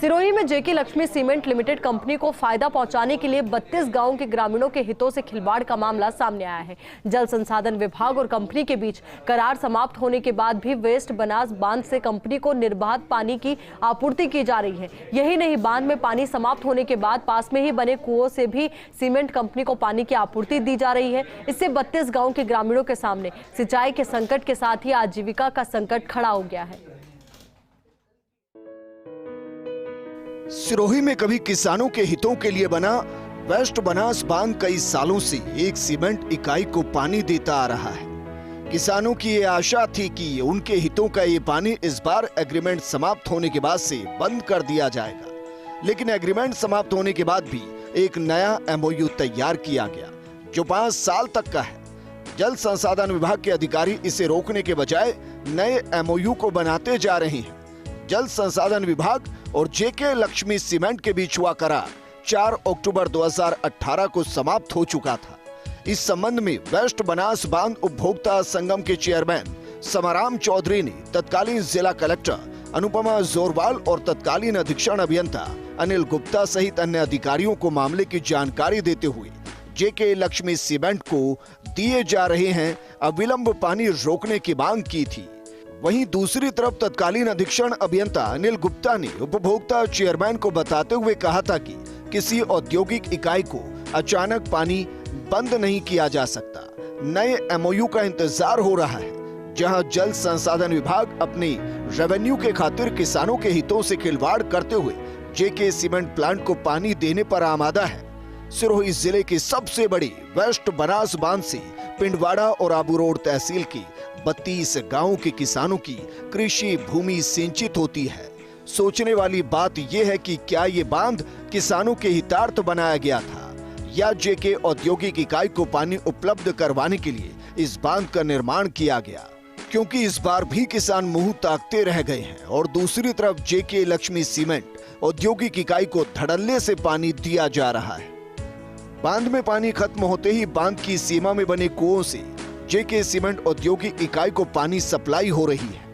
सिरोही में जेके Lakshmi cement limited company को फायदा पहुंचाने के लिए 32 गांवों के ग्रामीणों के हितों से खिलवाड़ का मामला सामने आया है। जल संसाधन विभाग और कंपनी के बीच करार समाप्त होने के बाद भी वेस्ट बनास बांध से कंपनी को निर्बाध पानी की आपूर्ति की जा रही है। यही नहीं, बांध में पानी समाप्त होने के बाद पास में ही बने कुओं से भी सीमेंट कंपनी को पानी की आपूर्ति दी जा रही है। इससे 32 गाँव के ग्रामीणों के सामने सिंचाई के संकट के साथ ही आजीविका का संकट खड़ा हो गया है। सिरोही में कभी किसानों के हितों के लिए बना वेस्ट बनास बांध कई सालों से एक सीमेंट इकाई को पानी देता आ रहा है। किसानों की ये आशा थी कि उनके हितों का ये पानी इस बार एग्रीमेंट समाप्त होने के बाद से बंद कर दिया जाएगा, लेकिन एग्रीमेंट समाप्त होने के बाद भी एक नया एमओयू तैयार किया गया जो 5 साल तक का है। जल संसाधन विभाग के अधिकारी इसे रोकने के बजाय नए एमओयू को बनाते जा रहे हैं। जल संसाधन विभाग और जेके लक्ष्मी सीमेंट के बीच हुआ करार 4 अक्टूबर 2018 को समाप्त हो चुका था। इस संबंध में वेस्ट बनास बांध उपभोक्ता संगम के चेयरमैन समाराम चौधरी ने तत्कालीन जिला कलेक्टर अनुपमा जोरवाल और तत्कालीन अधीक्षण अभियंता अनिल गुप्ता सहित अन्य अधिकारियों को मामले की जानकारी देते हुए जेके लक्ष्मी सीमेंट को दिए जा रहे हैं अविलंब पानी रोकने की मांग की थी। वहीं दूसरी तरफ तत्कालीन अधीक्षण अभियंता अनिल गुप्ता ने उपभोक्ता चेयरमैन को बताते हुए कहा था कि किसी औद्योगिक इकाई को अचानक पानी बंद नहीं किया जा सकता। नए एमओयू का इंतजार हो रहा है, जहां जल संसाधन विभाग अपने रेवेन्यू के खातिर किसानों के हितों से खिलवाड़ करते हुए जेके सीमेंट प्लांट को पानी देने पर आमादा है। सिरोही जिले की सबसे बड़ी वेस्ट बनास बांध से पिंडवाड़ा और आबू रोड तहसील की 32 गांवों के किसानों की कृषि भूमि सिंचित होती है। सोचने वाली बात यह है कि क्या ये बांध किसानों के हितार्थ बनाया गया था या जेके औद्योगिक इकाई को पानी उपलब्ध करवाने के लिए इस बांध का निर्माण किया गया, क्योंकि इस बार भी किसान मुंह ताकते रह गए हैं और दूसरी तरफ जेके लक्ष्मी सीमेंट औद्योगिक इकाई को धड़ल्ले से पानी दिया जा रहा है। बांध में पानी खत्म होते ही बांध की सीमा में बने कुओं से जेके सीमेंट औद्योगिक इकाई को पानी सप्लाई हो रही है।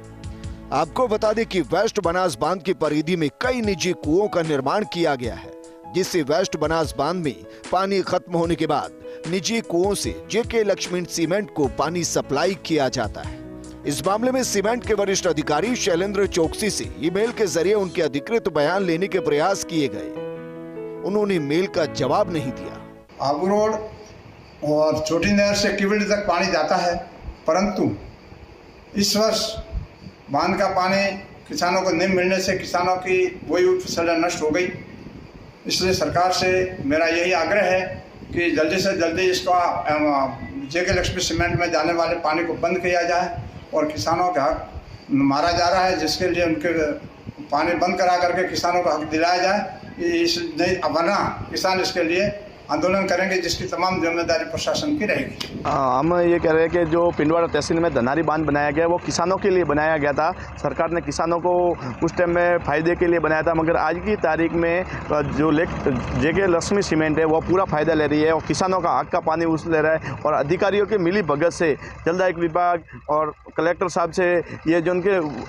आपको बता दें कि वेस्ट बनास बांध की परिधि में कई निजी कुओं का निर्माण किया गया है, जिससे वेस्ट बनास बांध में पानी खत्म होने के बाद निजी कुओं से जेके लक्ष्मी सीमेंट को पानी सप्लाई किया जाता है। इस मामले में सीमेंट के वरिष्ठ अधिकारी शैलेंद्र चौकसी से ईमेल के जरिए उनके अधिकृत बयान लेने के प्रयास किए गए। उन्होंने मेल का जवाब नहीं दिया। आबू रोड और छोटी नहर से किवड़ी तक पानी जाता है, परंतु इस वर्ष बांध का पानी किसानों को नहीं मिलने से किसानों की बोई फसलें नष्ट हो गई। इसलिए सरकार से मेरा यही आग्रह है कि जल्दी से जल्दी इसका जेके लक्ष्मी सीमेंट में जाने वाले पानी को बंद किया जाए और किसानों का हक मारा जा रहा है, जिसके लिए उनके पानी बंद करा करके किसानों को हक दिलाया जाए। इस नहीं, वरना किसान इसके लिए आंदोलन करेंगे, जिसकी तमाम जिम्मेदारी प्रशासन की रहेगी। हम ये कह रहे हैं कि जो पिंडवाड़ा तहसील में धनारी बांध बनाया गया वो किसानों के लिए बनाया गया था। सरकार ने किसानों को उस टाइम में फायदे के लिए बनाया था, मगर आज की तारीख में जो जेके लक्ष्मी सीमेंट है वो पूरा फायदा ले रही है और किसानों का हक का पानी उस ले रहा है। और अधिकारियों के मिली भगत से जलदायक विभाग और कलेक्टर साहब से ये जो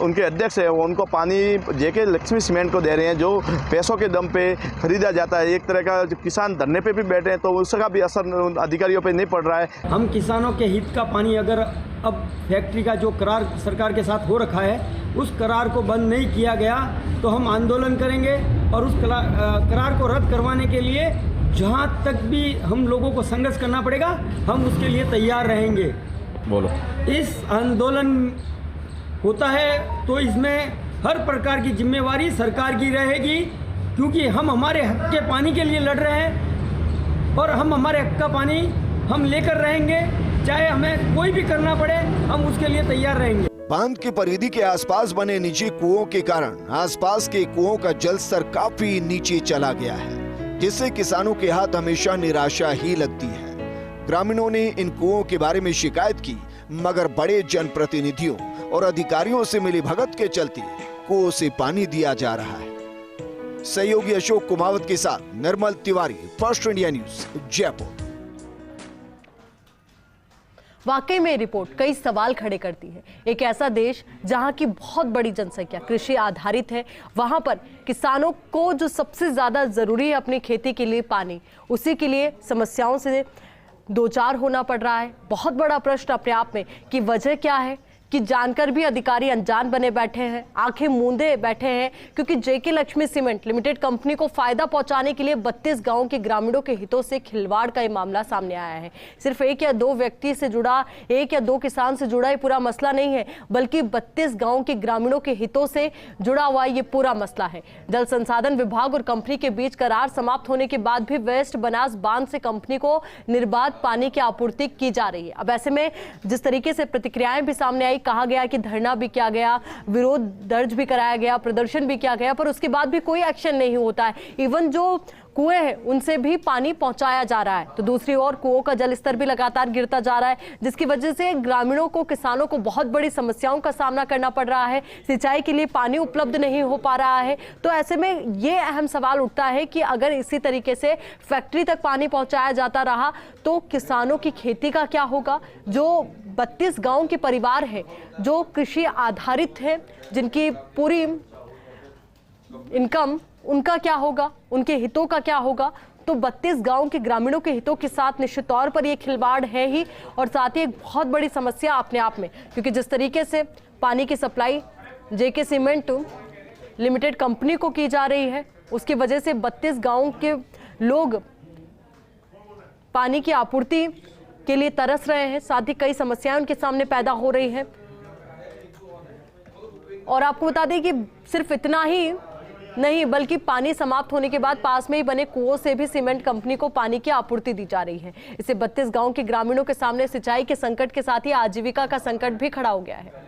उनके अध्यक्ष है वो उनको पानी जेके लक्ष्मी सीमेंट को दे रहे हैं, जो पैसों के दम पे खरीदा जाता है। एक तरह का जो किसान धरने पे भी बैठे हैं तो उसका भी असर अधिकारियों पे नहीं पड़ रहा है। हम किसानों के हित का पानी अगर अब फैक्ट्री का जो करार सरकार के साथ हो रखा है उस करार को बंद नहीं किया गया तो हम आंदोलन करेंगे और उस करार को रद्द करवाने के लिए जहां तक भी हम लोगों को संघर्ष करना पड़ेगा हम उसके लिए तैयार रहेंगे। बोलो। इस आंदोलन होता है तो इसमें हर प्रकार की जिम्मेवारी सरकार की रहेगी, क्योंकि हम हमारे हक के पानी के लिए लड़ रहे हैं और हम हमारे हक का पानी हम लेकर रहेंगे, चाहे हमें कोई भी करना पड़े हम उसके लिए तैयार रहेंगे। बांध की परिधि के आसपास बने निजी कुओं के कारण आसपास के कुओं का जल स्तर काफी नीचे चला गया है, जिससे किसानों के हाथ हमेशा निराशा ही लगती है। ग्रामीणों ने इन कुओं के बारे में शिकायत की, मगर बड़े जनप्रतिनिधियों और अधिकारियों से मिली भगत के चलते कुओं से पानी दिया जा रहा है। सहयोगी अशोक कुमावत के साथ Nirmal Tiwari, first India news, Jaipur. वाकई में रिपोर्ट कई सवाल खड़े करती है। एक ऐसा देश जहां की बहुत बड़ी जनसंख्या कृषि आधारित है, वहां पर किसानों को जो सबसे ज्यादा जरूरी है अपनी खेती के लिए पानी, उसी के लिए समस्याओं से दो चार होना पड़ रहा है। बहुत बड़ा प्रश्न अपने आप में कि वजह क्या है कि जानकर भी अधिकारी अनजान बने बैठे हैं, आंखें मूंदे बैठे हैं, क्योंकि जेके लक्ष्मी सीमेंट लिमिटेड कंपनी को फायदा पहुंचाने के लिए 32 गांव के ग्रामीणों के हितों से खिलवाड़ का ये मामला सामने आया है। सिर्फ एक या दो व्यक्ति से जुड़ा, एक या दो किसान से जुड़ा ये पूरा मसला नहीं है, बल्कि 32 गांव के ग्रामीणों के हितों से जुड़ा हुआ ये पूरा मसला है। जल संसाधन विभाग और कंपनी के बीच करार समाप्त होने के बाद भी वेस्ट बनास बांध से कंपनी को निर्बाध पानी की आपूर्ति की जा रही है। अब ऐसे में जिस तरीके से प्रतिक्रियाएं भी सामने आई, कहा गया कि धरना भी किया गया, विरोध दर्ज भी कराया गया, प्रदर्शन भी किया गया, पर उसके बाद भी कोई एक्शन नहीं होता है। इवन जो कुएं हैं उनसे भी पानी पहुंचाया जा रहा है, तो दूसरी ओर कुओं का जल स्तर भी लगातार गिरता जा रहा है, जिसकी वजह से ग्रामीणों को, किसानों को बहुत बड़ी समस्याओं का सामना करना पड़ रहा है। सिंचाई के लिए पानी उपलब्ध नहीं हो पा रहा है। तो ऐसे में ये अहम सवाल उठता है कि अगर इसी तरीके से फैक्ट्री तक पानी पहुंचाया जाता रहा तो किसानों की खेती का क्या होगा। जो 32 गांव के परिवार हैं जो कृषि आधारित है, जिनकी पूरी इनकम, उनका क्या होगा, उनके हितों का क्या होगा। तो 32 गांव के ग्रामीणों के हितों के साथ निश्चित तौर पर यह खिलवाड़ है ही, और साथ ही एक बहुत बड़ी समस्या अपने आप में, क्योंकि जिस तरीके से पानी की सप्लाई जेके सीमेंट लिमिटेड कंपनी को की जा रही है, उसकी वजह से 32 गांव के लोग पानी की आपूर्ति के लिए तरस रहे हैं, साथ ही कई समस्याएं उनके सामने पैदा हो रही हैं। और आपको बता दें कि सिर्फ इतना ही नहीं, बल्कि पानी समाप्त होने के बाद पास में ही बने कुओं से भी सीमेंट कंपनी को पानी की आपूर्ति दी जा रही है। इससे 32 गांव के ग्रामीणों के सामने सिंचाई के संकट के साथ ही आजीविका का संकट भी खड़ा हो गया है।